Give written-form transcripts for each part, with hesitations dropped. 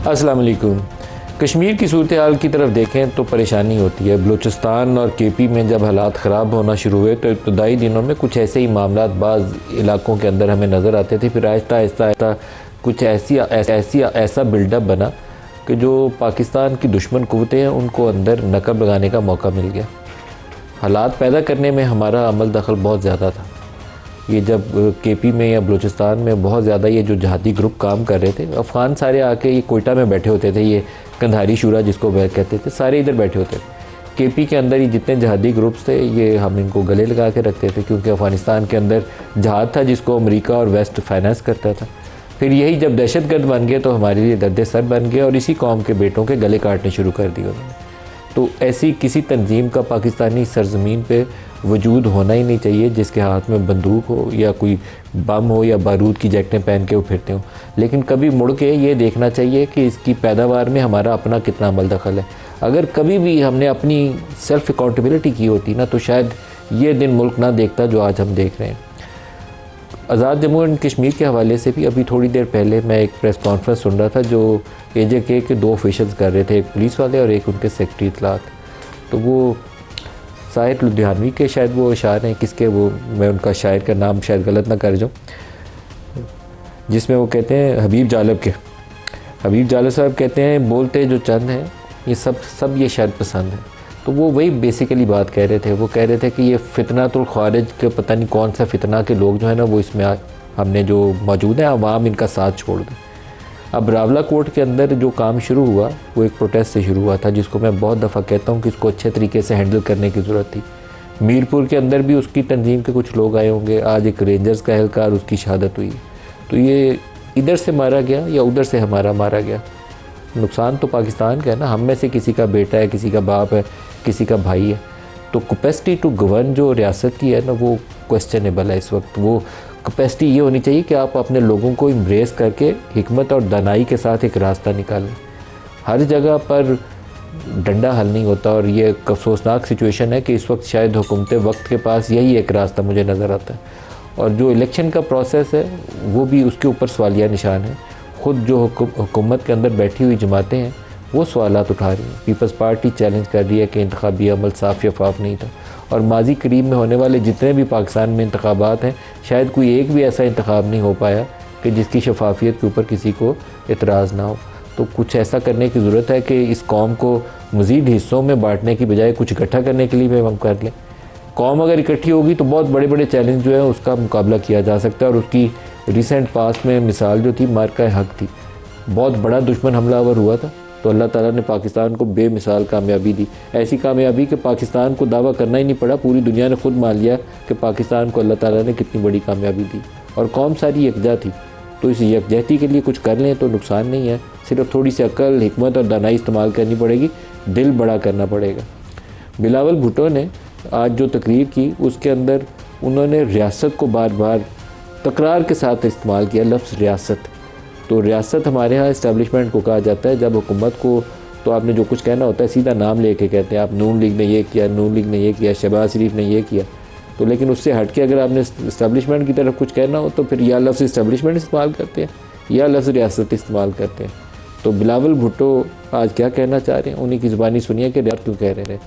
अस्सलाम वालेकुम। कश्मीर की सूरत हाल की तरफ देखें तो परेशानी होती है। बलूचिस्तान और केपी में जब हालात ख़राब होना शुरू हुए तो इब्तदाई दिनों में कुछ ऐसे ही मामला बाज़ इलाकों के अंदर हमें नज़र आते थे। फिर आहिस्ता आहिस्ता कुछ ऐसा बिल्डअप बना कि जो पाकिस्तान की दुश्मन क़ुव्वतें हैं उनको अंदर नकब लगाने का मौका मिल गया। हालात पैदा करने में हमारा अमल दखल बहुत ज़्यादा था। ये जब केपी में या बलूचिस्तान में बहुत ज़्यादा ये जो जहादी ग्रुप काम कर रहे थे, अफ़गान सारे आके ये कोयटा में बैठे होते थे, ये कंधारी शूरा जिसको कहते थे, सारे इधर बैठे होते थे। केपी के अंदर ये जितने जहादी ग्रुप्स थे ये हम इनको गले लगा के रखते थे, क्योंकि अफ़गानिस्तान के अंदर जहाद था जिसको अमेरिका और वेस्ट फाइनेंस करता था। फिर यही जब दहशतगर्द बन गए तो हमारे लिए दर्द सर बन गए और इसी कौम के बेटों के गले काटने शुरू कर दिए उन्होंने। तो ऐसी किसी तंजीम का पाकिस्तानी सरजमीन पे वजूद होना ही नहीं चाहिए जिसके हाथ में बंदूक हो या कोई बम हो या बारूद की जैकेटें पहन के वो फिरते हो। लेकिन कभी मुड़ के ये देखना चाहिए कि इसकी पैदावार में हमारा अपना कितना अमल दखल है। अगर कभी भी हमने अपनी सेल्फ अकाउंटेबिलिटी की होती ना तो शायद ये दिन मुल्क ना देखता जो आज हम देख रहे हैं। आज़ाद जम्मू एंड कश्मीर के हवाले से भी अभी थोड़ी देर पहले मैं एक प्रेस कॉन्फ्रेंस सुन रहा था जो AJK के 2 ऑफिशल्स कर रहे थे, एक पुलिस वाले और एक उनके सेक्रेटरी इत्तलात। तो वो शायर लुधियानवी के शायद वो शायर हैं, किसके वो मैं उनका शायर का नाम शायद गलत ना कर जाऊँ, जिसमें वो कहते हैं हबीब जालब साहब कहते हैं बोलते जो चंद हैं ये सब ये शायद पसंद है। तो वो वही बेसिकली बात कह रहे थे। वो कह रहे थे कि ये फितनातुल खारिज के पता नहीं कौन सा फितना के लोग जो है ना वो इसमें हमने जो मौजूद है अवाम इनका साथ छोड़ दें। अब रावला कोर्ट के अंदर जो काम शुरू हुआ वो एक प्रोटेस्ट से शुरू हुआ था, जिसको मैं बहुत दफ़ा कहता हूँ कि इसको अच्छे तरीके से हैंडल करने की ज़रूरत थी। मीरपुर के अंदर भी उसकी तंजीम के कुछ लोग आए होंगे, आज एक रेंजर्स का एहलकार उसकी शहादत हुई। तो ये इधर से मारा गया या उधर से हमारा मारा गया, नुकसान तो पाकिस्तान का है ना। हम में से किसी का बेटा है, किसी का बाप है, किसी का भाई है। तो कैपेसिटी टू गवर्न जो रियासत की है ना वो क्वेश्चनेबल है इस वक्त। वो कैपेसिटी ये होनी चाहिए कि आप अपने लोगों को इम्ब्रेस करके हिकमत और दानाई के साथ एक रास्ता निकालें। हर जगह पर डंडा हल नहीं होता और ये एक अफसोसनाक सिचुएशन है कि इस वक्त शायद हुकूमत वक्त के पास यही एक रास्ता मुझे नज़र आता है। और जो इलेक्शन का प्रोसेस है वो भी उसके ऊपर सवालिया निशान है। ख़ुद जो हुकूमत के अंदर बैठी हुई जमातें हैं वो सवालात उठा रही हैं। पीपल्स पार्टी चैलेंज कर रही है कि इंतखाबी अमल साफ शफाफ नहीं था और माजी करीब में होने वाले जितने भी पाकिस्तान में इंतखाबात हैं शायद कोई एक भी ऐसा इंतखाब नहीं हो पाया कि जिसकी शफाफियत के ऊपर किसी को एतराज़ ना हो। तो कुछ ऐसा करने की ज़रूरत है कि इस कौम को मज़ीद हिस्सों में बांटने की बजाय कुछ इकट्ठा करने के लिए भी हम कर लें। कौम अगर इकट्ठी होगी तो बहुत बड़े बड़े चैलेंज जो है उसका मुकाबला किया जा सकता है। और उसकी रिसेंट पास में मिसाल जो थी मार्का हक थी, बहुत बड़ा दुश्मन हमलावर हुआ था तो अल्लाह ताला ने पाकिस्तान को बेमिसाल कामयाबी दी। ऐसी कामयाबी कि पाकिस्तान को दावा करना ही नहीं पड़ा, पूरी दुनिया ने खुद मान लिया कि पाकिस्तान को अल्लाह ताला ने कितनी बड़ी कामयाबी दी। और कौम सारी यकजा थी। तो इस यकजहती के लिए कुछ कर लें तो नुकसान नहीं है। सिर्फ थोड़ी सी अक्ल, हिकमत और दानाई इस्तेमाल करनी पड़ेगी, दिल बड़ा करना पड़ेगा। बिलावल भुट्टो ने आज जो तकरीर की उसके अंदर उन्होंने रियासत को बार बार तकरार के साथ इस्तेमाल किया, लफ्ज़ रियासत। तो रियासत हमारे यहाँ इस्टेब्लिशमेंट को कहा जाता है। जब हुकूमत को तो आपने जो कुछ कहना होता है सीधा नाम लेके कहते हैं, आप नून लीग ने ये किया, नून लीग ने ये किया, शहबाज शरीफ ने ये किया। तो लेकिन उससे हट के अगर आपने इस्टेब्लिशमेंट की तरफ कुछ कहना हो तो फिर या लफ्ज़ इस्टेब्लिशमेंट इस्तेमाल करते हैं या लफ्ज़ रियासत इस्तेमाल करते हैं। तो बिलावल भुट्टो आज क्या कहना चाह रहे हैं, उन्हीं की ज़ुबानी सुनिए कि यार क्यों कह रहे हैं।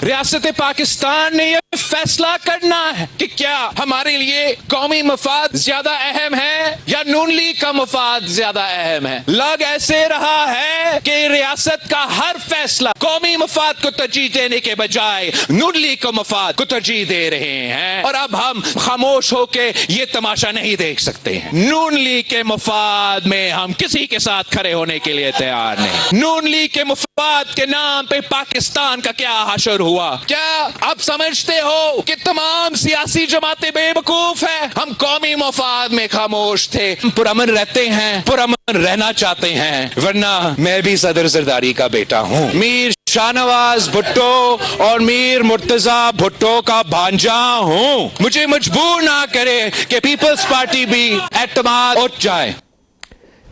रियासत पाकिस्तान ने यह फैसला करना है कि क्या हमारे लिए कौमी मफाद ज्यादा अहम है या नून लीग का मफाद ज्यादा अहम है। लग ऐसे रहा है कि रियासत का हर फैसला कौमी मफाद को तरजीह देने के बजाय नून लीग को मफाद को तरजीह दे रहे हैं। और अब हम खामोश होके ये तमाशा नहीं देख सकते हैं। नून लीग के मफाद में हम किसी के साथ खड़े होने के लिए तैयार नहीं। नून लीग के मफाद के नाम पे पाकिस्तान का क्या हशर हुआ। क्या आप समझते हो कि तमाम सियासी जमातें बेवकूफ हैं। हम कौमी मफाद में खामोश थे, पुरअमन रहते हैं, पुरअमन रहना चाहते हैं। वरना मैं भी सदर जरदारी का बेटा हूँ। मीर शाहनवाज भुट्टो और मीर मुर्तजा भुट्टो का भांजा हूँ। मुझे मजबूर ना करे कि पीपल्स पार्टी भी एतमाद उठ जाए।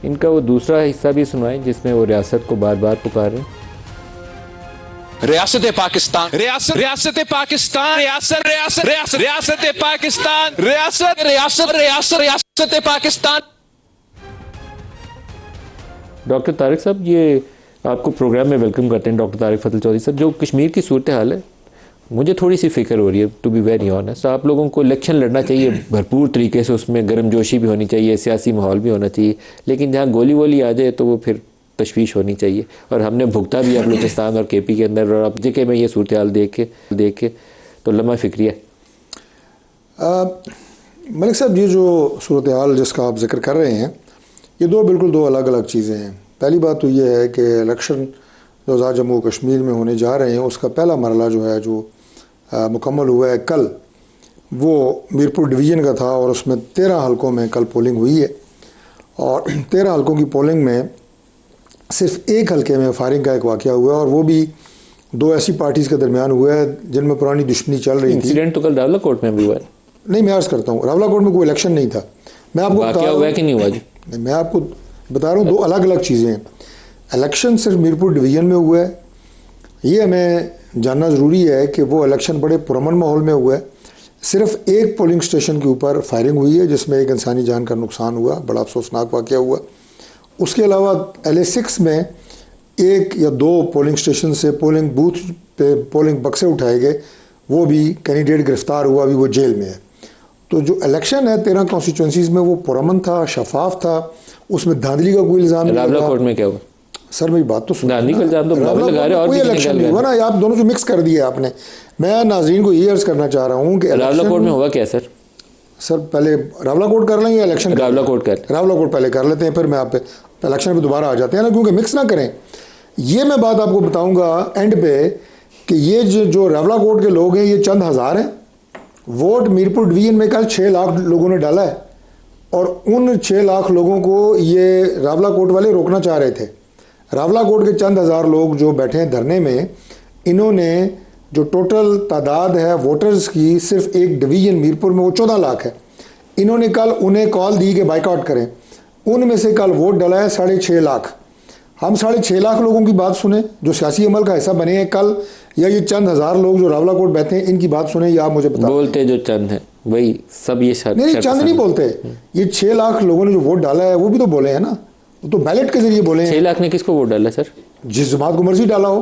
इनका वो दूसरा हिस्सा भी सुनाएं जिसमें वो रियासत को बार बार पुकारें। रियासत पाकिस्तान, रियासत पाकिस्तान, रियासत पाकिस्तान, रियासत पाकिस्तान। डॉक्टर तारिक साहब, ये आपको प्रोग्राम में वेलकम करते हैं डॉक्टर तारिक फजल चौधरी साहब। जो कश्मीर की सूरत हाल है, मुझे थोड़ी सी फिक्र हो रही है, टू बी वेरी ऑनेस्ट। आप लोगों को इलेक्शन लड़ना चाहिए भरपूर तरीके से, उसमें गर्मजोशी भी होनी चाहिए, सियासी माहौल भी होना चाहिए, लेकिन जहाँ गोली वोली आ जाए तो वो फिर तशवीश होनी चाहिए। और हमने भुगता भी है बलूचिस्तान और KP के अंदर, और अब जगह में ये सूरत हाल देख के तो लम्हा फिक्रिया। मलिक साहब, ये जो सूरत हाल जिसका आप जिक्र कर रहे हैं, ये बिल्कुल दो अलग अलग चीज़ें हैं। पहली बात तो ये है कि इलेक्शन जो आज जम्मू कश्मीर में होने जा रहे हैं, उसका पहला मरला जो है जो मुकम्मल हुआ है कल, वो मीरपुर डिवीज़न का था और उसमें 13 हलकों में कल पोलिंग हुई है। और 13 हलकों की पोलिंग में सिर्फ एक हलके में फायरिंग का एक वाक़या हुआ है, और वो भी 2 ऐसी पार्टीज़ के दरमियान हुआ है जिनमें पुरानी दुश्मनी चल रही थी। इंसिडेंट तो कल रावलाकोट में भी हुआ है। नहीं, मैं अर्ज़ करता हूँ, रावलाकोट में कोई इलेक्शन नहीं था। मैं आपको वाक़या हुआ है कि नहीं हुआ जी? मैं आपको बता रहा हूँ, दो अलग अलग चीज़ें हैं। इलेक्शन सिर्फ मीरपुर डिवीज़न में हुआ है, ये हमें जानना ज़रूरी है कि वो इलेक्शन बड़े पुरअमन माहौल में हुआ है। सिर्फ एक पोलिंग स्टेशन के ऊपर फायरिंग हुई है जिसमें एक इंसानी जान का नुकसान हुआ, बड़ा अफसोसनाक वाक़या हुआ। उसके अलावा LA6 में 1 या 2 पोलिंग स्टेशन से पोलिंग बूथ पे पोलिंग बक्से उठाए गए, वो भी कैंडिडेट गिरफ्तार हुआ, अभी वो जेल में है। तो जो इलेक्शन है 13 कॉन्स्टिट्यूंसीज़ में, वो पुरअमन था, शफाफ था, उसमें धांधली का कोई इल्ज़ाम नहीं। रावलाकोट में क्या हुआ सर? मेरी बात तो सुनिए। धांधली का इल्ज़ाम तो लगा रहे, और कोई इलेक्शन नहीं हुआ ना, आप दोनों जो मिक्स कर दिया आपने। मैं नाज़रीन को ये अर्ज़ करना चाह रहा हूँ कि रावलाकोट में हुआ क्या सर? सर पहले रावलाकोट कर लेंगे या इलेक्शन? रावलाकोट पहले कर लेते हैं, फिर मैं आप पे इलेक्शन पे दोबारा आ जाते हैं ना, क्योंकि मिक्स ना करें। ये मैं बात आपको बताऊंगा एंड पे कि ये जो रावलाकोट के लोग हैं, ये चंद हज़ार हैं। वोट मीरपुर डिवीजन में कल 6 लाख लोगों ने डाला है, और उन 6 लाख लोगों को ये रावलाकोट वाले रोकना चाह रहे थे। रावलाकोट के चंद हज़ार लोग जो बैठे हैं धरने में, इन्होंने जो टोटल तादाद है वोटर्स की सिर्फ एक डिवीज़न मीरपुर में, वो 14 लाख है। इन्होंने कल उन्हें कॉल दी कि बाइकआउट करें। उनमें से कल वोट डाला है 6.5 लाख। हम 6.5 लाख लोगों की बात सुने जो सियासी अमल का हिस्सा बने हैं कल, या ये चंद हज़ार लोग जो रावलाकोट बैठे हैं इनकी बात सुने, या आप मुझे बताओ। बोलते जो चंद हैं वही सब, ये नहीं, चंद नहीं बोलते। ये 6 लाख लोगों ने जो वोट डाला है वो भी तो बोले हैं ना, वो तो बैलेट के जरिए बोले हैं। 6 लाख ने किसको वोट डाला सर? जिस जमात को मर्जी डाला हो।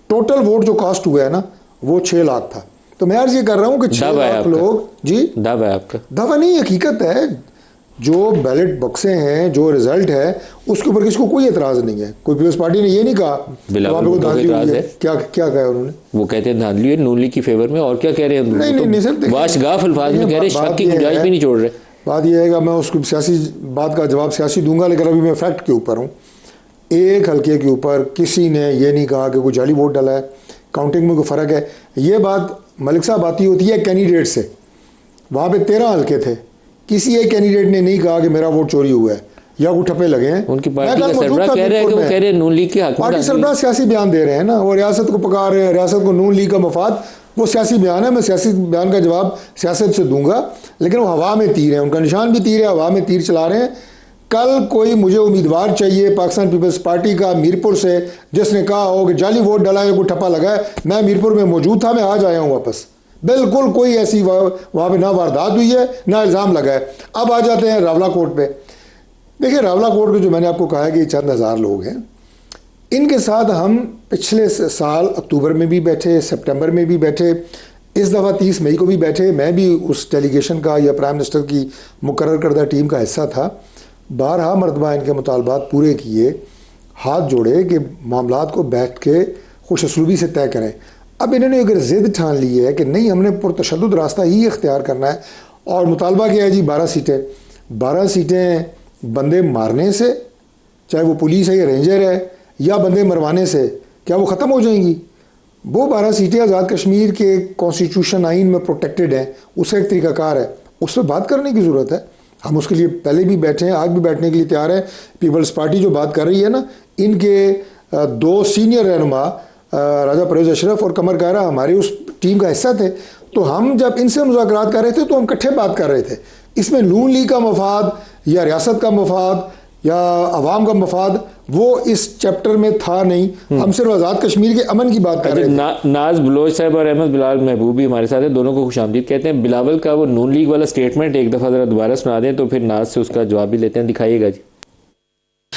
टोटल वोट जो कास्ट हुआ है ना, वो 6 लाख था। तो मैं अर्ज ये कर रहा हूँ कि 6 लाख लोग। जी, दावा है आपका? दावा नहीं, हकीकत है। जो बैलेट बक्से हैं, जो रिजल्ट है, उसके ऊपर किसको कोई एतराज़ नहीं है। कोई पीपल्स पार्टी ने ये नहीं कहा क्या कहा उन्होंने? वो कहते हैं धांधली है नून लीग की फेवर में, और क्या कह रहे हैं? नहीं सर, वाशगाफ अल्फाज में कह रहे हैं, शक की गुंजाइश भी नहीं छोड़ रहे। बात यह है कि मैं उसको सियासी बात का जवाब सियासी दूंगा, लेकिन अभी मैं फैक्ट के ऊपर हूँ। एक हल्के के ऊपर किसी ने ये नहीं कहा कि कोई जाली वोट डाला है। काउंटिंग में कोई फ़र्क है? ये बात मलिक साहब आती होती है कैंडिडेट से। वहाँ पे 13 हल्के थे, किसी एक कैंडिडेट ने नहीं कहा कि मेरा वोट चोरी हुआ है या वो ठप्पे लगे हैं। उनकी पार्टी का सरबराह कह रहे हैं कि वो कह रहे हैं नून लीग की हक में। पार्टी सरबराह सियासी बयान दे रहे हैं ना, वो रियासत को पका रहे हैं, रियासत को नून लीग का मफाद, वो सियासी बयान है। मैं सियासी बयान का जवाब सियासत से दूंगा, लेकिन वो हवा में तीर है, उनका निशान भी तीर है, हवा में तीर चला रहे हैं। कल कोई मुझे उम्मीदवार चाहिए पाकिस्तान पीपल्स पार्टी का मीरपुर से, जिसने कहा हो कि जाली वोट डाला है, कोई ठप्पा लगा है। मैं मीरपुर में मौजूद था, मैं आज आया हूँ वापस। बिल्कुल कोई ऐसी वहाँ पे ना वारदात हुई है, ना इल्ज़ाम लगा है। अब आ जाते हैं रावलाकोट पे। देखिए, रावलाकोट के जो मैंने आपको कहा है कि 4 हज़ार लोग हैं, इनके साथ हम पिछले साल अक्टूबर में भी बैठे, सितंबर में भी बैठे, इस दफ़ा 30 मई को भी बैठे। मैं भी उस डेलीगेशन का या प्राइम मिनिस्टर की मुकर्रर करदा टीम का हिस्सा था। 12 मरतबा इनके मुतालबात पूरे किए, हाथ जोड़े कि मामलात को बैठ के खुश असलूबी से तय करें। अब इन्होंने अगर ज़िद ठान ली है कि नहीं, हमने पुरतशद्दुद रास्ता ही इख्तियार करना है, और मुतालबा क्या है जी? 12 सीटें। 12 सीटें बंदे मारने से, चाहे वो पुलिस है या रेंजर है, या बंदे मरवाने से, क्या वो ख़त्म हो जाएंगी? वो 12 सीटें आज़ाद कश्मीर के कॉन्स्टिट्यूशन आइन में प्रोटेक्टेड हैं, उसका एक तरीक़ाकार है, उस पर बात करने की ज़रूरत है। हम उसके लिए पहले भी बैठे हैं, आज भी बैठने के लिए तैयार हैं। पीपल्स पार्टी जो बात कर रही है ना, इनके 2 सीनियर रहनुमा राजा परवेज़ अशरफ और कमर कायरा हमारी उस टीम का हिस्सा थे। तो हम जब इनसे मुज़ाकरात कर रहे थे तो हम इकट्ठे बात कर रहे थे। इसमें नून लीग का मफाद या रियासत का मफाद या अवाम का मफाद, वो इस चैप्टर में था नहीं। हम सिर्फ आज़ाद कश्मीर के अमन की बात कर रहे थे। नाज बलोच साहब और अहमद बिलाल महबूब भी हमारे साथ हैं, दोनों को खुशामदीद कहते हैं। बिलावल का वो नून लीग वाला स्टेटमेंट एक दफ़ा ज़रा दोबारा सुना दें, तो फिर नाज से उसका जवाब भी लेते हैं। दिखाइएगा जी।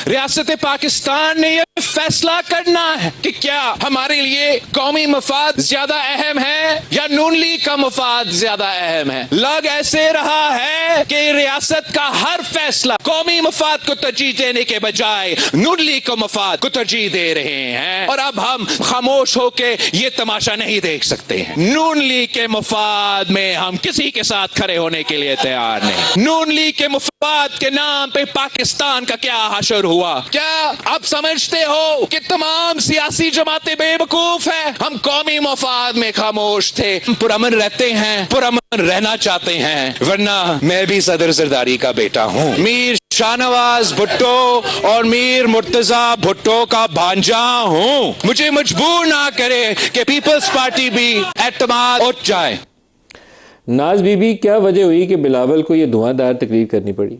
रियासत पाकिस्तान ने यह फैसला करना है कि क्या हमारे लिए कौमी मफाद ज्यादा अहम है या नून लीग का मफाद ज्यादा अहम है। लग ऐसे रहा है कि रियासत का हर फैसला कौमी मफाद को तरजीह देने के बजाय नून लीग को मफाद को तरजीह दे रहे हैं, और अब हम खामोश होके ये तमाशा नहीं देख सकते हैं। नून लीग के मफाद में हम किसी के साथ खड़े होने के लिए तैयार नहीं। नून लीग के मफाद के नाम पे पाकिस्तान का क्या हशर हुआ? क्या आप समझते हो कि तमाम सियासी जमातें बेवकूफ हैं? हम कौमी मफाद में खामोश थे, पुरअमन रहते हैं, पुरअमन रहना चाहते हैं, वरना मैं भी सदर जरदारी का बेटा हूँ। मीर शाहनवाज भुट्टो और मीर मुर्तजा भुट्टो का भांजा हूँ। मुझे मजबूर ना करे कि पीपल्स पार्टी भी एतमाद उठ जाए। नाज बीबी, क्या वजह हुई कि बिलावल को ये धुआंधार तकरीर करनी पड़ी?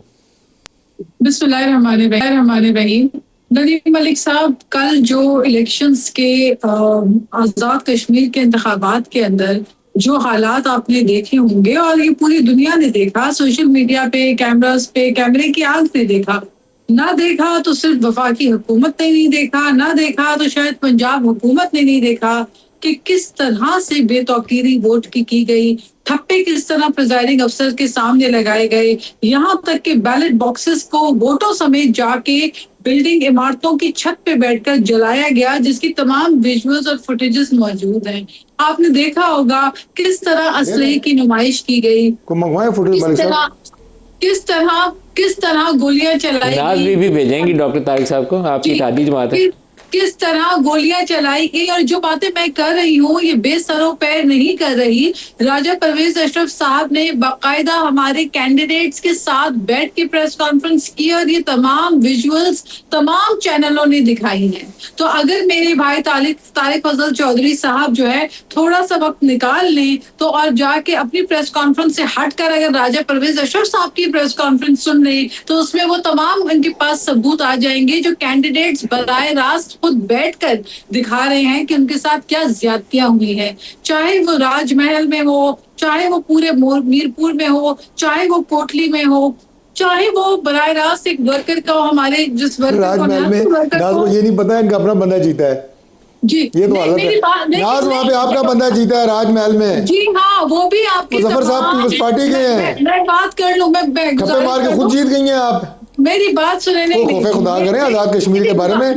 बिस्मिल्लाहिर्रहमानिर्रहीम। नदीम मलिक साहब, कल जो इलेक्शंस के आज़ाद कश्मीर के इंतखाबात के अंदर जो हालात आपने देखे होंगे और ये पूरी दुनिया ने देखा, सोशल मीडिया पे, कैमरास पे, कैमरे की आंख ने देखा, ना देखा तो सिर्फ वफाकी हुकूमत ने नहीं देखा, ना देखा तो शायद पंजाब हुकूमत ने नहीं देखा कि किस तरह से बेतौकीरी वोट की गई, ठप्पे किस तरह प्रिजाइडिंग अफसर के सामने लगाए गए, यहाँ तक कि बैलेट बॉक्सेस को वोटों समेत जाके बिल्डिंग इमारतों की छत पे बैठकर जलाया गया, जिसकी तमाम विजुअल्स और फुटेजेस मौजूद हैं। आपने देखा होगा किस तरह असलहे की नुमाइश की गई, किस तरह गोलियां चलाई गई। नाज बीबी भेजेंगी डॉक्टर तारिक साहब को, आपकी तादी जमात है। किस तरह गोलियां चलाई गई, और जो बातें मैं कर रही हूँ ये बेसरों पैर नहीं कर रही। राजा परवेज अशरफ साहब ने बाकायदा हमारे कैंडिडेट्स के साथ बैठ के प्रेस कॉन्फ्रेंस की और ये तमाम विजुअल्स तमाम चैनलों ने दिखाई हैं। तो अगर मेरे भाई तारिक फजल चौधरी साहब जो है थोड़ा सा वक्त निकाल लें तो और जाके अपनी प्रेस कॉन्फ्रेंस से हटकर अगर राजा परवेज अशरफ साहब की प्रेस कॉन्फ्रेंस सुन लें तो उसमें वो तमाम उनके पास सबूत आ जाएंगे जो कैंडिडेट्स बराह रास्त खुद बैठकर दिखा रहे हैं कि उनके साथ क्या ज्यादतियां हुई हैं, चाहे वो राजमहल में हो, चाहे वो पूरे मीरपुर में हो, चाहे वो कोटली में हो, चाहे वो बराह रास्त एक वर्कर का हमारे जिस वर्कर राजमहल में नाज को ये नहीं पता इनका अपना बंदा जीता है जी, ये तो हालत है। नाज वहाँ पे आपका बंदा जीता है राजमहल में। जी हाँ, वो भी आपकी मुजफ्फर साहब पीपल्स पार्टी के हैं। मैं बात कर लूं, मैं खप्पे मार के खुद जीत गई हैं आप। मेरी बात सुने नहीं, खौफे खुदा करें आजाद कश्मीर के बारे में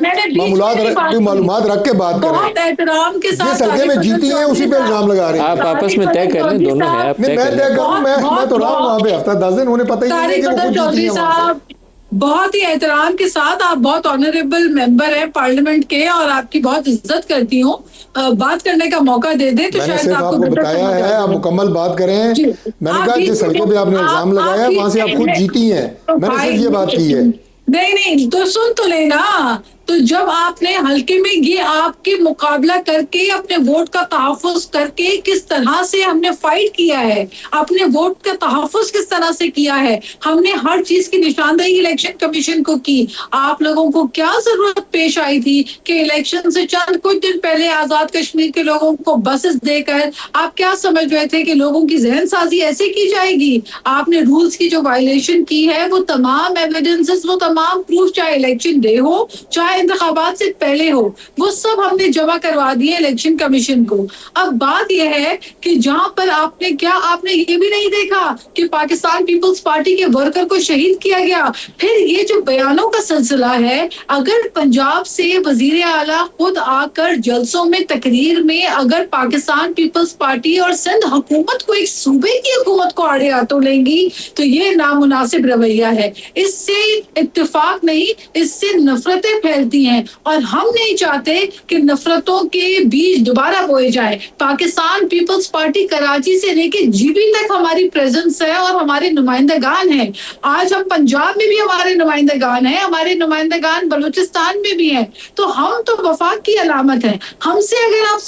मालूमात रख के बात करें। बहुत एहतराम के साथ जिस हल्के में जीती हैं उसी पे इल्जाम लगा रहे हैं। आप आपस में तय कर लें, दोनों हैं, आप मैं तय करूं, मैं तो रहा हूं वहाँ पे हफ्ता 10 दिन, उन्हें पता ही नहीं है कि वो खुद जीती हैं वहाँ से। बहुत ही एहतराम के साथ, आप बहुत ऑनरेबल मेंबर हैं पार्लियामेंट के और आपकी बहुत इज्जत करती हूँ। बात करने का मौका दे दे तो शायद आपको बताया है, आप मुकम्मल बात करें। मैंने कहा जिस हल्के पे आपने इल्जाम लगाया वहां से आप खुद जीती हैं, मैंने सिर्फ ये बात की है। नहीं तो सुन तो लेना। तो जब आपने हल्के में ये आपके मुकाबला करके अपने वोट का तहफ़्फ़ुज़ करके किस तरह से हमने फाइट किया है, अपने वोट का तहफ़्फ़ुज़ किस तरह से किया है, हमने हर चीज की निशानदेही इलेक्शन कमीशन को की। आप लोगों को क्या जरूरत पेश आई थी कि इलेक्शन से चंद कुछ दिन पहले आजाद कश्मीर के लोगों को बसेस देकर आप क्या समझ रहे थे कि लोगों की जहन साजी ऐसे की जाएगी? आपने रूल्स की जो वायलेशन की है वो तमाम एविडेंसेस, वो तमाम प्रूफ, चाहे इलेक्शन डे हो चाहे इंतखाबात से पहले हो, वो सब हमने जमा करवा दिए इलेक्शन कमीशन को। अब बात यह है कि जहां पर आपने ये भी नहीं देखा कि पाकिस्तान पीपल्स पार्टी के वर्कर को शहीद किया गया। फिर ये जो बयानों का सिलसिला है, अगर पंजाब से वजीर आला खुद आकर जलसों में, तकरीर में अगर पाकिस्तान पीपल्स पार्टी और सिंध हुकूमत को, एक सूबे की हुकूमत को आड़े हाथों लेंगी तो ये नामुनासिब रवैया है। इससे इत्तेफाक नहीं, इससे नफरतें फैलती हैं और हम नहीं चाहते कि नफरतों के बीज दोबारा बोए जाए। पाकिस्तान पीपल्स पार्टी कराची से लेके जीबी तक हमारी प्रेजेंस है और हमारे नुमाइंदगान हैं। आज हम पंजाब में भी हमारे नुमाइंदगान हैं, हमारे नुमाइंदगान बलूचिस्तान में भी हैं। तो हम तो वफाक की अलामत है। हमसे अगर आप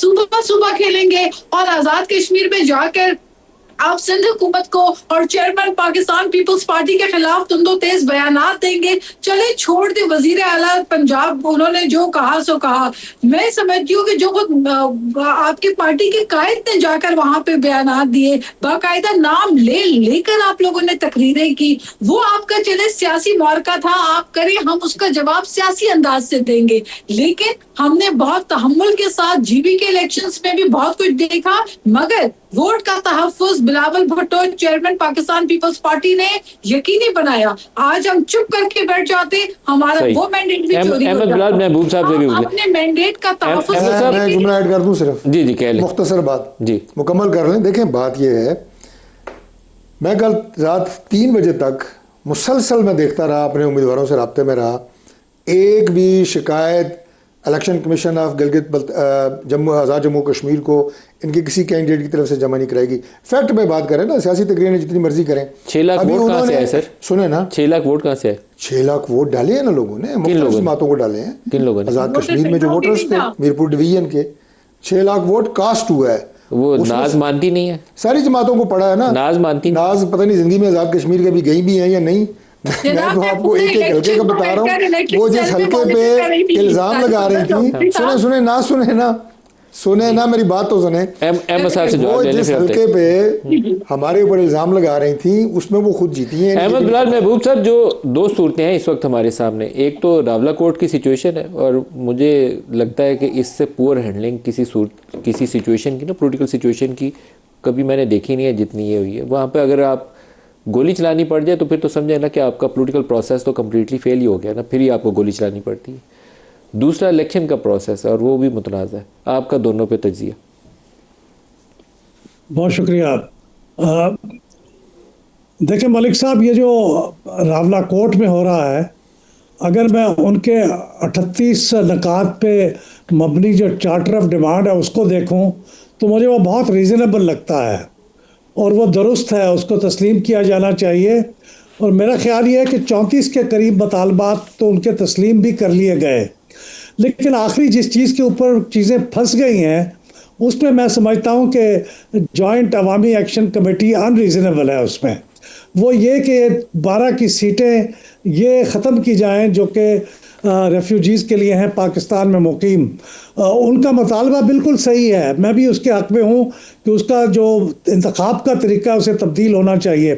सूबा खेलेंगे और आजाद कश्मीर में जाकर आप सिंध हुकूमत को और चेयरमैन पाकिस्तान पीपल्स पार्टी के खिलाफ तुंदो तेज बयानात देंगे। चले छोड़ दे वजीर आला पंजाब, उन्होंने जो कहा सो कहा। मैं समझती हूँ कि जो आपकी पार्टी के कायद ने जाकर वहां पे बयानात दिए, बाकायदा नाम लेकर आप लोगों ने तकरीरें की, वो आपका चले सियासी मार्का था, आप करें, हम उसका जवाब सियासी अंदाज से देंगे। लेकिन हमने बहुत तहम्मुल के साथ जीबी के इलेक्शंस में भी बहुत कुछ देखा, मगर वोट का तहफ्फुज Bilawal Bhutto chairman Pakistan Peoples Party ने यकीनी बनाया। आज हम चुप करके बैठ जाते, हमारा वो मैंडेट भी चोरी हो जाता। महबूब साहब से भी अपने मैंडेट का तहफ्फुज। मैं जुमला ऐड कर दूं सिर्फ? जी जी कह लें, मुख्तसर बात जी मुकम्मल कर लें। देखें बात यह है, मैं कल रात 3 बजे तक मुसलसल मैं देखता रहा, अपने उम्मीदवारों से राब्ते में रहा। एक भी शिकायत Election Commission of Gilgit Jammu Azad Jammu Kashmir को इनके किसी कैंडिडेट की तरफ से जमा नहीं कराएगी। फैक्ट में बात करें ना, सियासी तकरीरें जितनी मर्जी करें। 6 लाख वोट कहाँ से आए सर? सुने ना, 6 लाख वोट कहाँ से आए? 6 लाख वोट डाले हैं ना लोगों ने, मुख्तलिफ जमातों को डाले हैं। किन लोगों ने? आज़ाद कश्मीर में जो वोटर्स थे मीरपुर डिवीजन के, 6 लाख वोट कास्ट हुआ है। वो नाज मानती नहीं है, सारी जमातों को पड़ा है ना। नाज मानती, नाज पता नहीं जिंदगी में आज़ाद कश्मीर कभी गई भी है या नहीं। मैं तो आपको एक एक हल्के का बता रहा हूँ। वो जिस हल्के पे इल्जाम लगा रही थी, सुने ना मेरी बात तो सुने। वो जिस हल्के पे हमारे ऊपर इल्जाम लगा रही थी, उसमें वो खुद जीती हैं। अहमद बिलाल महबूब साहब, जो 2 सूरतें हैं इस वक्त हमारे सामने, एक तो रावला कोर्ट की सिचुएशन है, और मुझे लगता है कि इससे पुअर हैंडलिंग किसी सिचुएशन की ना, पॉलिटिकल सिचुएशन की कभी मैंने देखी नहीं है जितनी ये हुई है। वहाँ पे अगर आप गोली चलानी पड़ जाए तो फिर तो समझे ना कि आपका पॉलिटिकल प्रोसेस तो कम्प्लीटली फेल ही हो गया ना, फिर ही आपको गोली चलानी पड़ती है। दूसरा इलेक्शन का प्रोसेस है, और वो भी मुतनाज़ है। आपका दोनों पे तज्जिया? बहुत शुक्रिया। देखिए मलिक साहब, ये जो रावला कोर्ट में हो रहा है, अगर मैं उनके 38 नकात पे मबनी जो चार्टर ऑफ डिमांड है उसको देखूं तो मुझे वो बहुत रीज़नेबल लगता है और वो दुरुस्त है, उसको तस्लीम किया जाना चाहिए। और मेरा ख्याल ये है कि 34 के करीब मतालबात तो उनके तस्लीम भी कर लिए गए, लेकिन आखिरी जिस चीज़ के ऊपर चीज़ें फंस गई हैं उसमें मैं समझता हूँ कि जॉइंट अवामी एक्शन कमेटी अनरीज़नेबल है। उसमें वो ये कि 12 की सीटें ये ख़त्म की जाएं जो कि रेफ्यूजीज़ के लिए हैं पाकिस्तान में मुकीम। उनका मुतालबा बिल्कुल सही है, मैं भी उसके हक़ में हूँ कि उसका जो इंतखाब का तरीका उसे तब्दील होना चाहिए।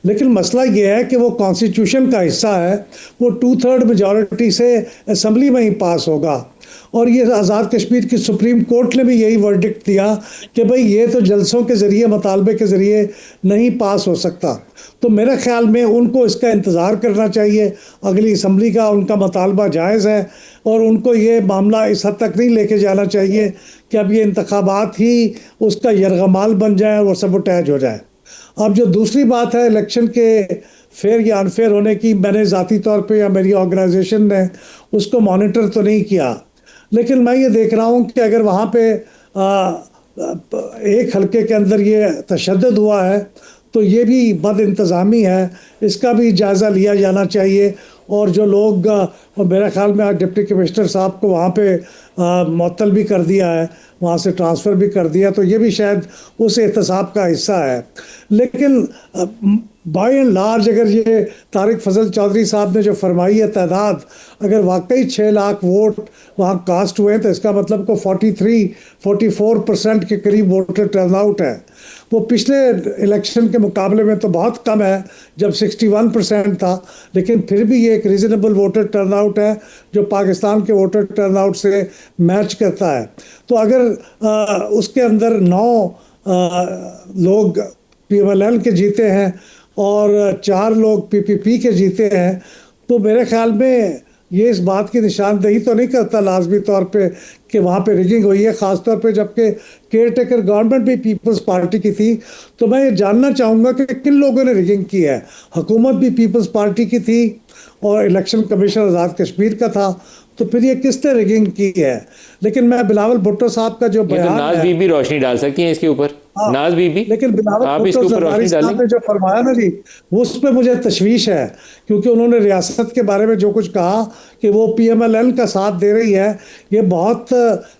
लेकिन मसला ये है कि वो कॉन्स्टिट्यूशन का हिस्सा है, वो 2/3 मेजॉरिटी से असम्बली में ही पास होगा। और ये आज़ाद कश्मीर की सुप्रीम कोर्ट ने भी यही वर्डिक्ट दिया कि भाई ये तो जलसों के ज़रिए, मुतालबे के ज़रिए नहीं पास हो सकता। तो मेरे ख़्याल में उनको इसका इंतज़ार करना चाहिए, अगली असम्बली का उनका मुतालबा जायज़ है, और उनको ये मामला इस हद तक नहीं लेके जाना चाहिए कि अब ये इंतखाबात ही उसका यरगमाल बन जाए और वो सबोटैज हो जाए। अब जो दूसरी बात है इलेक्शन के फेयर या अनफेयर होने की, मैंने ज़ाती तौर पे या मेरी ऑर्गेनाइजेशन ने उसको मॉनिटर तो नहीं किया, लेकिन मैं ये देख रहा हूँ कि अगर वहाँ पे एक हल्के के अंदर ये तशद्दुद हुआ है तो ये भी बद इंतज़ामी है, इसका भी जायज़ा लिया जाना चाहिए। और जो लोग, और मेरे ख्याल में आज डिप्टी कमिश्नर साहब को वहाँ पे मुअत्तल भी कर दिया है, वहाँ से ट्रांसफ़र भी कर दिया, तो ये भी शायद उस एहतसाब का हिस्सा है। लेकिन बाय एंड लार्ज अगर ये तारिक फजल चौधरी साहब ने जो फरमाई है तादाद, अगर वाकई 6 लाख वोट वहाँ कास्ट हुए हैं तो इसका मतलब को 43-44% के करीब वोटर टर्नआउट है। वो पिछले इलेक्शन के मुकाबले में तो बहुत कम है जब 61% था, लेकिन फिर भी ये एक रीज़नेबल वोटर टर्नआउट है जो पाकिस्तान के वोटर टर्नआउट से मैच करता है। तो अगर उसके अंदर 9 लोग PMLN के जीते हैं और 4 लोग PPP के जीते हैं, तो मेरे ख्याल में ये इस बात की निशानदेही तो नहीं करता लाजमी तौर पे कि वहाँ पे रिगिंग हुई है, ख़ास तौर पे जबकि केयर टेकर गवर्नमेंट भी पीपल्स पार्टी की थी। तो मैं ये जानना चाहूँगा कि किन लोगों ने रिगिंग की है। हुकूमत भी पीपल्स पार्टी की थी और इलेक्शन कमीशन आज़ाद कश्मीर का था, तो फिर ये किसने रिगिंग की है। लेकिन मैं बिलावल भुट्टो साहब का जो बयान नाज बीबी रोशनी डाल सकती हैं इसके ऊपर, नाज बीबी, लेकिन बिलावल आप इसके ऊपर रोशनी डालें। ने जो फरमाया ना जी, वो उस पर मुझे तशवीश है, क्योंकि उन्होंने रियासत के बारे में जो कुछ कहा कि वो PMLN का साथ दे रही है, ये बहुत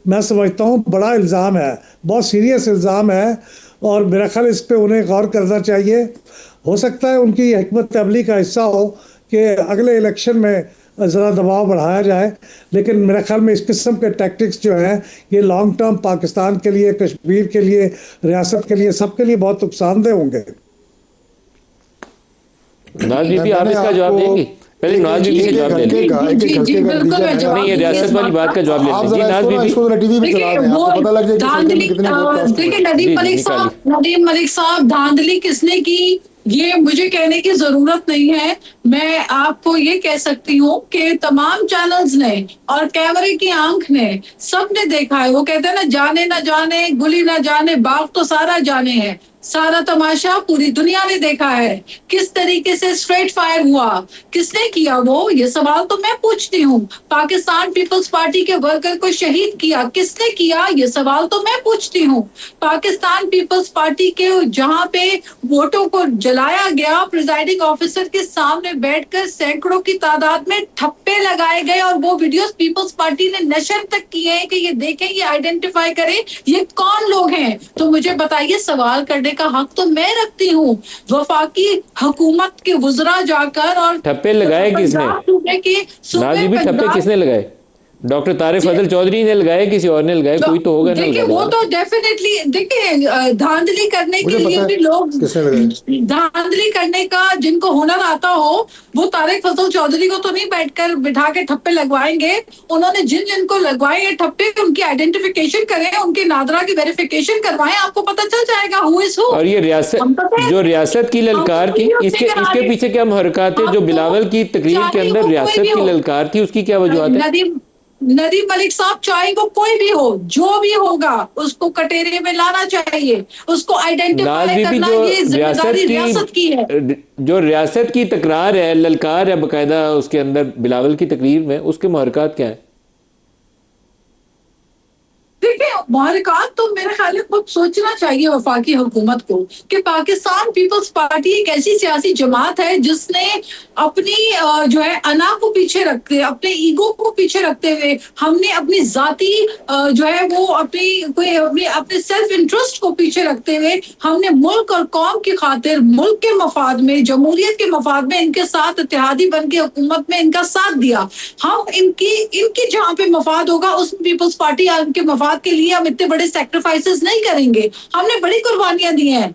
मैं समझता हूँ बड़ा इल्ज़ाम है, बहुत सीरियस इल्ज़ाम है। और मेरा ख्याल इस पे उन्हें गौर करना चाहिए। हो सकता है उनकी हिकमत अमली का हिस्सा हो कि अगले इलेक्शन में ज़रा दबाव बढ़ाया जाए, लेकिन मेरे ख्याल में इस किस्म के टैक्टिक्स जो हैं ये लॉन्ग टर्म पाकिस्तान के लिए, कश्मीर के लिए, रियासत के लिए, सबके लिए बहुत नुकसानदेह होंगे। नवाज बीबी आप इसका जवाब देंगी? पहले नवाज बीबी का जवाब ले लें। जी बिल्कुल मैं जवाब नहीं, ये रियासत वाली बात का जवाब ले लें। जी नवाज बीबी। देखिए नदीम मलिक साहब धांधली किसने की ये मुझे कहने की जरूरत नहीं है। मैं आपको ये कह सकती हूँ कि तमाम चैनल्स ने और कैमरे की आंख ने सबने देखा है। वो कहते हैं ना, जाने ना जाने गुली ना जाने बाग तो सारा जाने है। सारा तमाशा पूरी दुनिया ने देखा है किस तरीके से स्ट्रेट फायर हुआ। किसने किया वो, ये सवाल तो मैं पूछती हूँ। पाकिस्तान पीपल्स पार्टी के वर्कर को शहीद किया, किसने किया, ये सवाल तो मैं पूछती हूँ। पाकिस्तान पीपल्स पार्टी के जहाँ पे वोटों को जलाया गया, प्रिजाइडिंग ऑफिसर के सामने बैठकर सैकड़ों की तादाद में ठप्पे लगाए गए और वो वीडियोस पीपल्स पार्टी ने नशर तक किए हैं कि ये देखें, ये आइडेंटिफाई करें ये कौन लोग हैं। तो मुझे बताइए, सवाल करने का हक तो मैं रखती हूँ। वफाकी हुकूमत के वुज़रा जाकर और ठप्पे लगाए किसने? नवाज बीबी ठप्पे किसने लगाए? डॉक्टर तारिक फजल चौधरी ने लगाए, किसी और ने लगाए? कोई तो होगा ना। देखिए वो तो डेफिनेटली, देखिए धांधली करने के लिए भी लोग, धांधली करने का जिनको हुनर आता हो वो तारिक फजल चौधरी को तो नहीं बैठकर बिठा के ठप्पे लगवाएंगे। उन्होंने जिन जिन को लगवाए हैं ठप्पे, उनकी आइडेंटिफिकेशन करें, उनके नादरा की वेरिफिकेशन करवाएं, आपको पता चल जाएगा हु इज हु। और ये रियासत की ललकार की, इसके पीछे क्या हरकत है? जो बिलावल की तकरीर के अंदर रियासत की ललकार थी, उसकी क्या वजूहत है? नदीम मलिक साहब, चाहे वो कोई भी हो, जो भी होगा उसको कटेरे में लाना चाहिए, उसको आइडेंटिफाई करना, ये जिम्मेदारी रियासत की है। जो रियासत की तकरार है, ललकार है बाकायदा उसके अंदर बिलावल की तकरीर में, उसके मुहरकात क्या है? देखिए मुहरकात तो मेरे ख्याल में खुद सोचना चाहिए वफाकी हुकूमत को कि पाकिस्तान पीपल्स पार्टी एक ऐसी सियासी जमात है जिसने अपनी जो है अना को पीछे रखते, अपने ईगो को पीछे रखते हुए, हमने अपनी जाती जो है वो अपने सेल्फ इंटरेस्ट को पीछे रखते हुए हमने मुल्क और कौम की खातिर, मुल्क के मफाद में, जमहूरियत के मफाद में इनके साथ इत्तेहादी बन के हुकूमत में इनका साथ दिया। हम इनकी जहाँ पे मफाद होगा उस पीपल्स पार्टी इनके मफाद के लिए हम इतने बड़े सैक्रिफाइसेस नहीं करेंगे। हमने बड़ी कुर्बानियां दी हैं।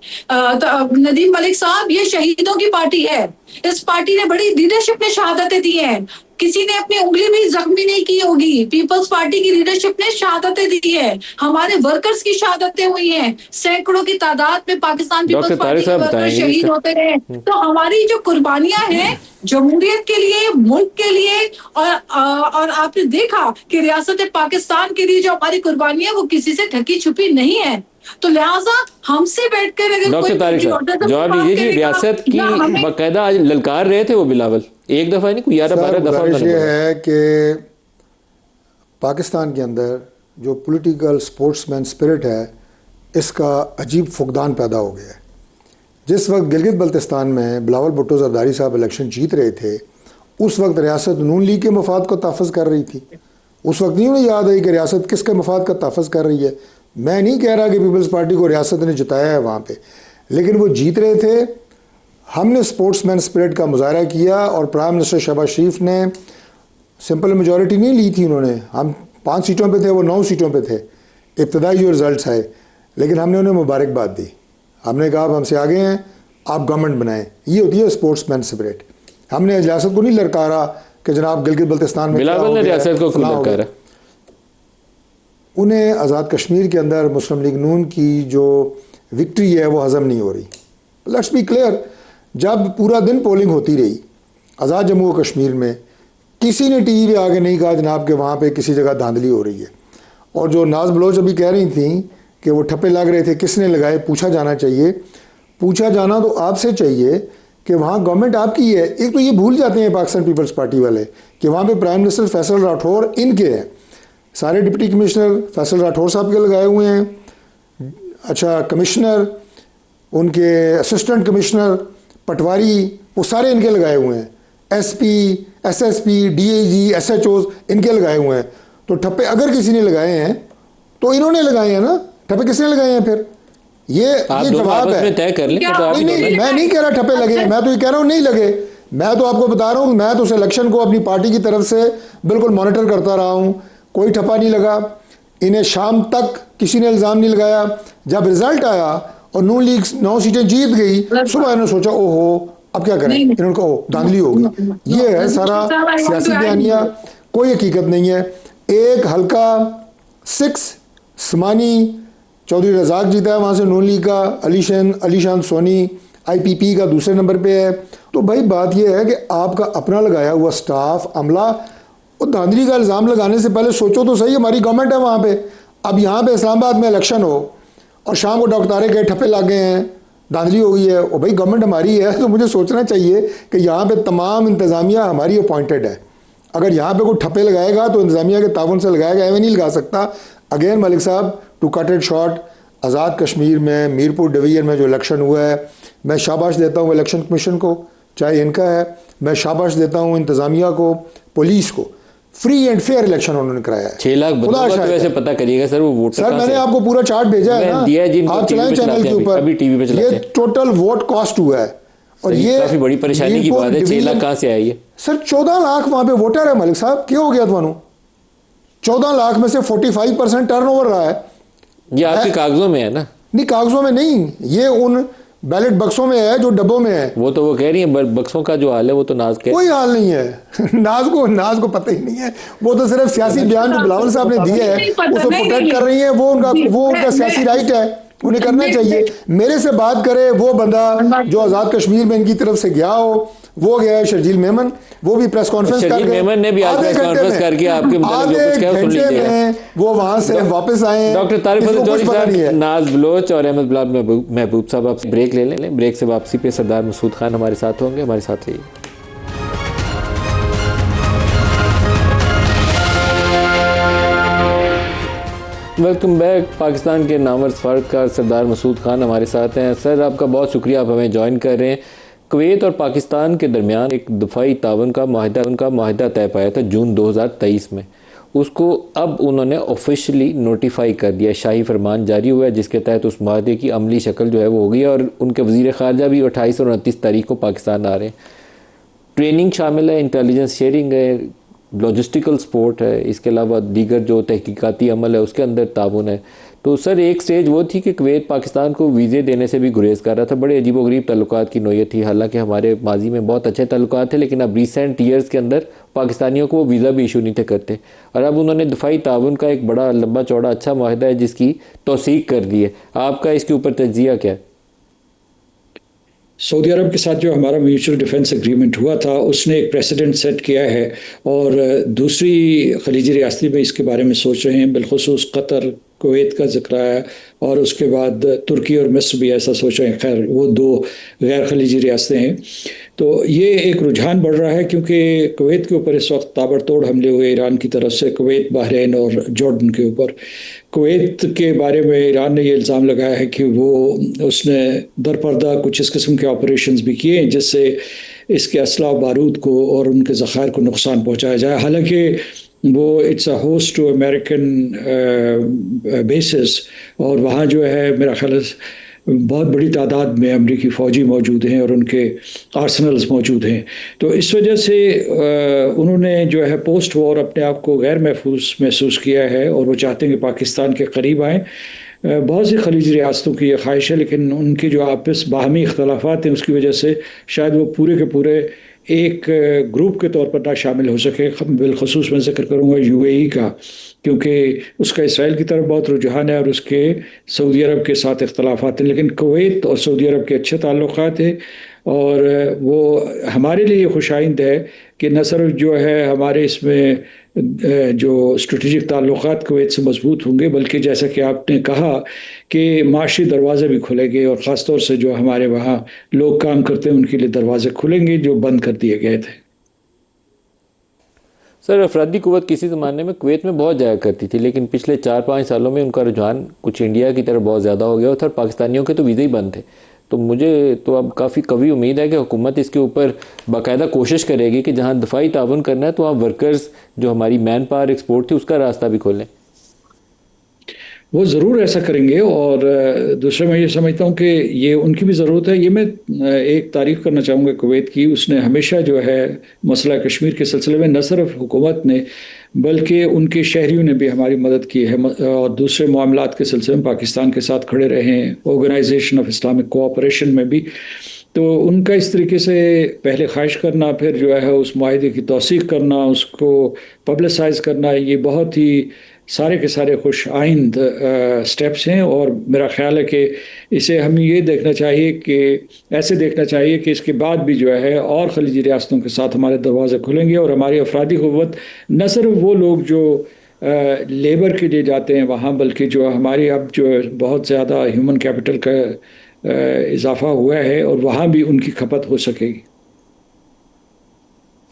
नदीम मलिक साहब, ये शहीदों की पार्टी है। इस पार्टी ने बड़ी लीडरशिप ने शहादतें दी हैं। किसी ने अपनी उंगली भी जख्मी नहीं की होगी। पीपल्स पार्टी की लीडरशिप ने शहादतें दी है। हमारे वर्कर्स की शहादतें हुई हैं। सैकड़ों की तादाद में पाकिस्तान पीपल्स पार्टी के वर्कर्स शहीद होते रहे। तो हमारी जो कुर्बानियां हैं जमहूरियत के लिए, मुल्क के लिए, और आपने देखा कि रियासत पाकिस्तान के लिए जो हमारी कुर्बानियां वो किसी से ढकी छुपी नहीं है। तो लिहाजा हमसे बैठकर अगर डॉक्टर तारिक साहब जवाब दीजिए जी, रियासत की बाकायदा आज ललकार रहे थे वो बिलावल, एक दफा नहीं कोई 11-12 दफा। ये है कि पाकिस्तान के अंदर जो पॉलिटिकल स्पोर्ट्समैन स्पिरिट है इसका अजीब फुकदान पैदा हो गया है। जिस वक्त गिलगित बल्तिस्तान में बिलावल भुट्टो जरदारी साहब इलेक्शन जीत रहे थे, उस वक्त रियासत नून लीग के मफाद को तहफ़्फ़ुज़ कर रही थी। उस वक्त नहीं उन्हें याद आई कि रियासत किसके मफाद का तहफ़्फ़ुज़ कर रही है। मैं नहीं कह रहा कि पीपल्स पार्टी को रियासत ने जिताया है वहाँ पे, लेकिन वो जीत रहे थे। हमने स्पोर्ट्समैन स्पिरिट का मुजाहरा किया और प्राइम मिनिस्टर शहबाज शरीफ ने सिंपल मेजॉरिटी नहीं ली थी उन्होंने। हम 5 सीटों पे थे, वो 9 सीटों पे थे इब्तदाई जो रिजल्ट्स आए, लेकिन हमने उन्हें मुबारकबाद दी। हमने कहा आप हमसे आगे हैं, आप गवर्नमेंट बनाएं। ये होती है स्पोर्ट्समैन स्पिरिट। हमने रियासत को नहीं ललकारा कि जनाब गिलगित बल्तिस्तान में बिलावल ने रियासत को ललकारा। उन्हें आज़ाद कश्मीर के अंदर मुस्लिम लीग नून की जो विक्ट्री है वो हज़म नहीं हो रही। लेट्स बी क्लियर, जब पूरा दिन पोलिंग होती रही आज़ाद जम्मू और कश्मीर में, किसी ने टीवी पे आगे नहीं कहा जनाब कि वहाँ पे किसी जगह धांधली हो रही है। और जो नाज बलोच अभी कह रही थी कि वो ठप्पे लग रहे थे, किसने लगाए, पूछा जाना चाहिए। पूछा जाना तो आपसे चाहिए कि वहाँ गवर्नमेंट आपकी है। एक तो ये भूल जाते हैं पाकिस्तान पीपल्स पार्टी वाले कि वहाँ पे प्राइम मिनिस्टर फैसल राठौर इनके हैं, सारे डिप्टी कमिश्नर फैसल राठौर साहब के लगाए हुए हैं। अच्छा, कमिश्नर, उनके असिस्टेंट कमिश्नर, पटवारी, वो सारे इनके लगाए हुए हैं। एसपी, एसएसपी, डीआईजी, एसएचओज इनके लगाए हुए हैं। तो ठप्पे अगर किसी ने लगाए हैं तो इन्होंने लगाए हैं ना, ठप्पे किसने लगाए हैं फिर? आप ये दोनों जवाब आपस है। में तय कर लें, क्या तो आप ही नहीं दोनों नहीं, मैं नहीं कह रहा ठप्पे लगे हैं, मैं तो ये कह रहा हूँ नहीं लगे। मैं तो आपको बता रहा हूँ, मैं तो उस इलेक्शन को अपनी पार्टी की तरफ से बिल्कुल मॉनिटर करता रहा हूँ, कोई ठप्पा नहीं लगा। इन्हें शाम तक किसी ने इल्ज़ाम नहीं लगाया। जब रिजल्ट आया और नून लीग 9 सीटें जीत गई, सुबह इन्होंने सोचा ओहो अब क्या करें, नहीं, इन्होंने कहा ओह धांधली होगी। ये है सारा सियासी बयानिया, कोई हकीकत नहीं है। एक हल्का 6 स्मानी चौधरी रजाक जीता है, वहाँ से नून लीग का अलीशान सोनी IPP का दूसरे नंबर पे है। तो भाई बात यह है कि आपका अपना लगाया हुआ स्टाफ अमला, और धांधली का इल्ज़ाम लगाने से पहले सोचो तो सही, हमारी गवर्नमेंट है वहाँ पे। अब यहाँ पे इस्लामाबाद में इलेक्शन हो और शाम को डॉक्टर तारे के ठप्पे लग गए हैं, धांधली हो गई है, और भाई गवर्नमेंट हमारी है, तो मुझे सोचना चाहिए कि यहाँ पे तमाम इंतज़ामिया हमारी अपॉइंटेड है। अगर यहाँ पे कोई ठप्पे लगाएगा तो इंतज़ामिया के ताउन से लगाएगा, ऐਵੇਂ नहीं लगा सकता। अगेन मलिक साहब, to cut it short, Azad Kashmir में मीरपुर डिवीज़न में जो इलेक्शन हुआ है, मैं शाबाश देता हूँ इलेक्शन कमीशन को, चाहे इनका है, मैं शाबाश देता हूँ इंतज़ामिया को, पुलिस को। फ्री एंड फेयर इलेक्शन उन्होंने कराया है। 6 लाख खुदा बंदों का तो शाहिद वैसे है। पता करिएगा सर, वो वोट सर मैंने आपको पूरा चार्ट भेजा है मैं ना, दिया है जिनको आप टीवी चलाएं पे चैनल चलाते के हैं, ऊपर। अभी टीवी पे चलाते ये हैं। टोटल वोट कॉस्ट हुआ है, और ये काफी बड़ी परेशानी की बात है। 6 लाख कहाँ से आई है सर? 14 लाख वहां पे वोटर है मलिक साहब, क्या हो गया थानू? 14 लाख में से 45% टर्नओवर रहा है। ये आपके कागजों में है ना? नहीं कागजों में नहीं, ये उन बैलेट बक्सों में है जो डब्बों में है। वो तो वो कह रही है बक्सों का जो हाल है वो तो नाज के कोई हाल नहीं है। नाज को पता ही नहीं है, वो तो सिर्फ सियासी बयान जो बिलावल साहब ने दिए है उसको प्रोटेक्ट कर रही है। वो उनका सियासी राइट है, उन्हें करना चाहिए। मेरे से बात करे वो बंदा जो आज़ाद कश्मीर में इनकी तरफ से गया हो, वो गया है शर्जील मेमन, वो भी प्रेस कॉन्फ्रेंस शर्जील मेमन ने भी आज प्रेस कॉन्फ्रेंस करके आपके मतलब जो कुछ कहा सुन लीजिएगा। में वो वहां से वापस आए। डॉक्टर तारिक इसको फजल कुछ चौधरी पता नहीं है। साहब, नाज बलोच और अहमद बिलाल महबूब साहब, आपसे ब्रेक ले लें। ब्रेक से वापसी पे सरदार मसूद खान हमारे साथ होंगे, हमारे साथ रहिए। Welcome back. पाकिस्तान के नामवर फर्द सरदार मसूद खान हमारे साथ हैं। सर आपका बहुत शुक्रिया, आप हमें ज्वाइन कर रहे हैं। कुवैत और पाकिस्तान के दरमियान एक दफ़ाई तावन का माहिदा तय पाया था जून 2023 में। उसको अब उन्होंने ऑफिशियली नोटिफाई कर दिया, शाही फरमान जारी हुआ है जिसके तहत उस माहदे की अमली शक्ल जो है वो हो गई है, और उनके वज़ीर ख़ारजा भी 28 और 29 तारीख को पाकिस्तान आ रहे हैं। ट्रेनिंग शामिल है, इंटेलिजेंस शेयरिंग है, लॉजिस्टिकल सपोर्ट है, इसके अलावा दीगर जो तहकीकाती अमल है उसके अंदर ताउन है। तो सर एक स्टेज वो थी कि कुवैत पाकिस्तान को वीज़े देने से भी गुरेज कर रहा था, बड़े अजीब व गरीब ताल्लुकात की नोयत थी। हालांकि हमारे माजी में बहुत अच्छे ताल्लुकात थे, लेकिन अब रिसेंट ईयर्स के अंदर पाकिस्तानियों को वो वीज़ा भी इशू नहीं थे करते, और अब उन्होंने दफ़ाई ताउन का एक बड़ा लंबा चौड़ा अच्छा माहिदा है जिसकी तौसीक कर दी है। आपका इसके ऊपर तज्जिया क्या है? सऊदी अरब के साथ जो हमारा म्यूचुअल डिफेंस एग्रीमेंट हुआ था उसने एक प्रेसिडेंट सेट किया है, और दूसरी खलीजी रियासती में इसके बारे में सोच रहे हैं। बिलखुसूस कतर, कुवैत का जिक्र आया, और उसके बाद तुर्की और मिस्र भी ऐसा सोच रहे हैं। खैर वो 2 गैर खलीजी रियासतें हैं। तो ये एक रुझान बढ़ रहा है क्योंकि कुवैत के ऊपर इस वक्त ताबड़तोड़ हमले हुए ईरान की तरफ से, कुवैत, बहरीन और जॉर्डन के ऊपर। कुवैत के बारे में ईरान ने ये इल्ज़ाम लगाया है कि उसने दरपर्दा कुछ इस किस्म के ऑपरेशंस भी किए हैं जिससे इसके असला बारूद को और उनके ज़खायर को नुकसान पहुँचाया जाए। हालांकि वो it's a host to American basis, और वहाँ जो है मेरा ख्याल बहुत बड़ी तादाद में अमरीकी फ़ौजी मौजूद हैं और उनके आर्सनल्स मौजूद हैं। तो इस वजह से उन्होंने जो है पोस्ट वॉर अपने आप को गैर महसूस किया है, और वो चाहते हैं कि पाकिस्तान के करीब आएँ। बहुत सी खलीजी रियासतों की ये ख्वाहिश है, लेकिन उनके जो आपस बाहमी इख्तलाफात हैं उसकी वजह से शायद वो पूरे के पूरे एक ग्रुप के तौर पर ना शामिल हो सके। बिलखसूस मैं जिक्र करूँगा UAE का, क्योंकि उसका इसराइल की तरफ बहुत रुझान है और उसके सऊदी अरब के साथ इख्तलाफात हैं। लेकिन कुवैत और सऊदी अरब के अच्छे ताल्लुक़ात हैं, और वो हमारे लिए खुशाइंद है कि न सिर्फ जो है हमारे इसमें जो स्ट्रेटेजिक ताल्लुक़ात कुवैत से मजबूत होंगे, बल्कि जैसा कि आपने कहा कि माशी दरवाज़े भी खुलेंगे, और ख़ास तौर से जो हमारे वहाँ लोग काम करते हैं उनके लिए दरवाज़े खुलेंगे जो बंद कर दिए गए थे। सर अफरादी कुव्वत किसी ज़माने में कुवैत में बहुत जाया करती थी, लेकिन पिछले 4-5 सालों में उनका रुझान कुछ इंडिया की तरफ बहुत ज़्यादा हो गया था, और पाकिस्तानियों के तो वीज़े ही बंद थे। तो मुझे तो अब काफ़ी कभी उम्मीद है कि हुकूमत इसके ऊपर बाकायदा कोशिश करेगी कि जहाँ दफ़ाई ताउन करना है तो वहाँ वर्कर्स जो हमारी मैन पावर एक्सपोर्ट थी उसका रास्ता भी खोलें। वो ज़रूर ऐसा करेंगे। और दूसरा मैं ये समझता हूँ कि ये उनकी भी ज़रूरत है। ये मैं एक तारीफ़ करना चाहूँगा कुवैत की, उसने हमेशा जो है मसला कश्मीर के सिलसिले में न सिर्फ हुकूमत ने बल्कि उनके शहरियों ने भी हमारी मदद की है, और दूसरे मामलात के सिलसिले में पाकिस्तान के साथ खड़े रहे हैं, ऑर्गेनाइजेशन ऑफ इस्लामिक कोऑपरेशन में भी। तो उनका इस तरीके से पहले ख्वाहिश करना, फिर जो है उस माहिदे की तौसीक़ करना, उसको पब्लिसाइज़ करना, ये बहुत ही सारे के सारे खुश आइंद स्टेप्स हैं। और मेरा ख़्याल है कि इसे हमें ये देखना चाहिए कि ऐसे देखना चाहिए कि इसके बाद भी जो है और खलीजी रियासतों के साथ हमारे दरवाज़े खुलेंगे, और हमारी अफरादी क़ुव्वत न सिर्फ वो लोग जो लेबर के लिए जाते हैं वहाँ, बल्कि जो हमारी अब जो बहुत ज़्यादा ह्यूमन कैपिटल का इजाफा हुआ है, और वहाँ भी उनकी खपत हो सकेगी।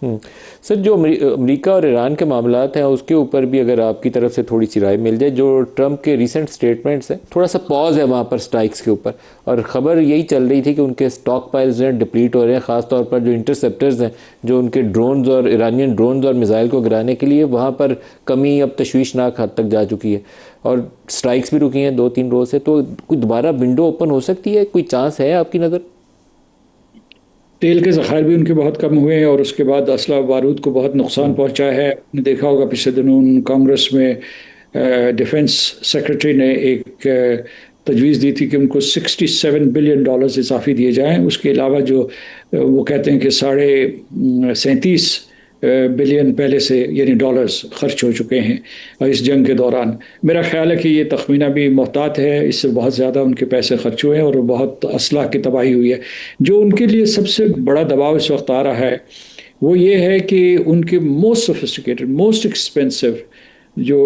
सर, जो अमेरिका और ईरान के मामलात हैं उसके ऊपर भी अगर आपकी तरफ से थोड़ी सी राय मिल जाए। जो ट्रंप के रीसेंट स्टेटमेंट्स हैं, थोड़ा सा पॉज है वहाँ पर स्ट्राइक्स के ऊपर, और ख़बर यही चल रही थी कि उनके स्टॉक पाइल्स जो हैं डिप्लीट हो रहे हैं, ख़ासतौर पर जो इंटरसेप्टर्स हैं, जो उनके ड्रोन्स और ईरानियन ड्रोन्स और मिसाइल को गिराने के लिए, वहाँ पर कमी अब तशवीशनाक हद तक जा चुकी है, और स्ट्राइक्स भी रुकी हैं 2-3 रोज़ से। तो कोई दोबारा विंडो ओपन हो सकती है, कोई चांस है आपकी नज़र? तेल के ज़खायर भी उनके बहुत कम हुए हैं, और उसके बाद असला बारूद को बहुत नुकसान पहुंचा है। आपने देखा होगा पिछले दिनों कांग्रेस में डिफेंस सेक्रेटरी ने एक तजवीज़ दी थी कि उनको $67 बिलियन इजाफी दिए जाएं। उसके अलावा जो वो कहते हैं कि 37.5 बिलियन पहले से यानी डॉलर्स खर्च हो चुके हैं इस जंग के दौरान। मेरा ख्याल है कि ये तखमीना भी मोहतात है, इससे बहुत ज़्यादा उनके पैसे खर्च हुए हैं और बहुत असलाह की तबाही हुई है। जो उनके लिए सबसे बड़ा दबाव इस वक्त आ रहा है वो ये है कि उनके मोस्ट सोफिस्टिकेटेड, मोस्ट एक्सपेंसिव जो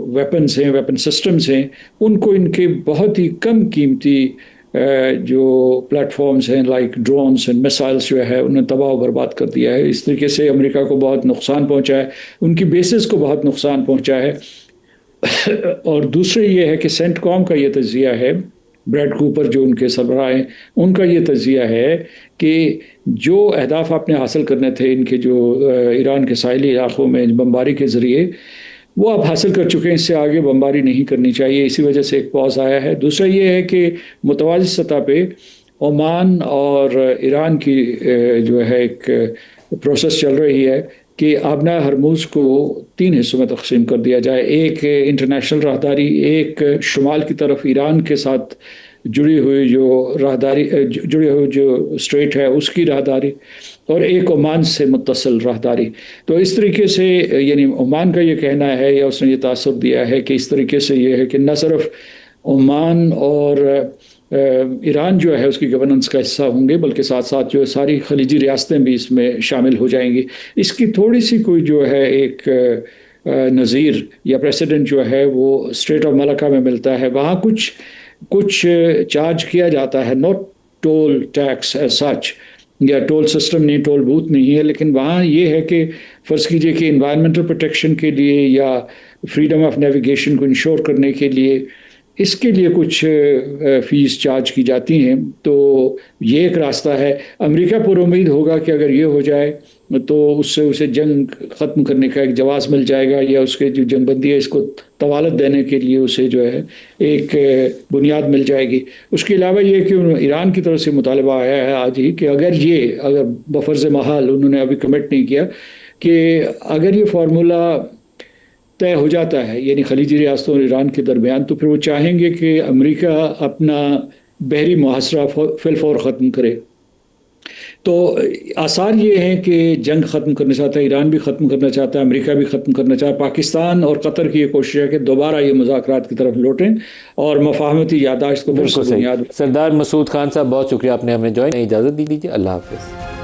वेपन्स हैं, वेपन सिस्टम्स हैं, उनको इनके बहुत ही कम कीमती जो प्लेटफॉर्म्स हैं लाइक ड्रोन्स एंड मिसाइल्स जो है उन्हें तबाह बर्बाद कर दिया है। इस तरीके से अमेरिका को बहुत नुकसान पहुंचा है, उनकी बेसिस को बहुत नुकसान पहुंचा है। और दूसरे ये है कि सेंटकॉम का ये तजिया है, ब्रैड कूपर जो उनके सरबराह हैं, उनका ये तजिया है कि जो अहदाफ आपने हासिल करने थे इनके जो ईरान के साहिली इलाक़ों में बमबारी के ज़रिए, वो आप हासिल कर चुके हैं, इससे आगे बमबारी नहीं करनी चाहिए। इसी वजह से एक पॉज आया है। दूसरा ये है कि मुतवाज़ी सतह पे ओमान और ईरान की जो है एक प्रोसेस चल रही है कि आबना हरमुज़ को 3 हिस्सों में तकसीम कर दिया जाए। एक इंटरनेशनल राहदारी, एक शुमाल की तरफ ईरान के साथ जुड़ी हुई जो राहदारी, जुड़ी हुई जो स्ट्रेट है उसकी राहदारी, और एक ओमान से मुत्तसिल राहदारी। तो इस तरीके से यानी ओमान का ये कहना है या उसने ये तासुर दिया है कि इस तरीके से ये है कि न सिर्फ ओमान और ईरान जो है उसकी गवर्नेंस का हिस्सा होंगे, बल्कि साथ साथ जो सारी खलीजी रियासतें भी इसमें शामिल हो जाएंगी। इसकी थोड़ी सी कोई जो है एक नज़ीर या प्रेसिडेंट जो है वो स्ट्रेट ऑफ मलक्का में मिलता है। वहाँ कुछ चार्ज किया जाता है, not toll tax as such या टोल सिस्टम नहीं, टोल बूथ नहीं है, लेकिन वहाँ ये है कि फ़र्ज़ कीजिए कि इन्वायरमेंटल प्रोटेक्शन के लिए या फ्रीडम ऑफ नेविगेशन को इंश्योर करने के लिए इसके लिए कुछ फ़ीस चार्ज की जाती हैं। तो ये एक रास्ता है। अमेरिका पर उम्मीद होगा कि अगर ये हो जाए तो उससे उसे जंग ख़त्म करने का एक जवाज़ मिल जाएगा, या उसके जो जंगबंदी है इसको तवालत देने के लिए उसे जो है एक बुनियाद मिल जाएगी। उसके अलावा ये कि ईरान की तरफ से मुतालबा आया है आज ही कि अगर बफर्ज़ महाल, उन्होंने अभी कमिट नहीं किया, कि अगर ये फार्मूला तय हो जाता है यानी खलीजी रियासतों और ईरान के दरमियान, तो फिर वो चाहेंगे कि अमेरिका अपना बहरी मुहासरा फिलफौर ख़त्म करे। तो आसार ये हैं कि जंग ख़त्म करना चाहता है, ईरान भी ख़त्म करना चाहता है, अमेरिका भी ख़त्म करना चाहता है। पाकिस्तान और कतर की ये कोशिश है कि दोबारा ये मुज़ाकरात की तरफ लौटें और मफाहमती यादाश्त को फिर से बुनियाद। सरदार मसूद खान साहब, बहुत शुक्रिया, आपने हमें ज्वाइन, इजाज़त दी दीजिए। अल्लाह हाफ़िज़।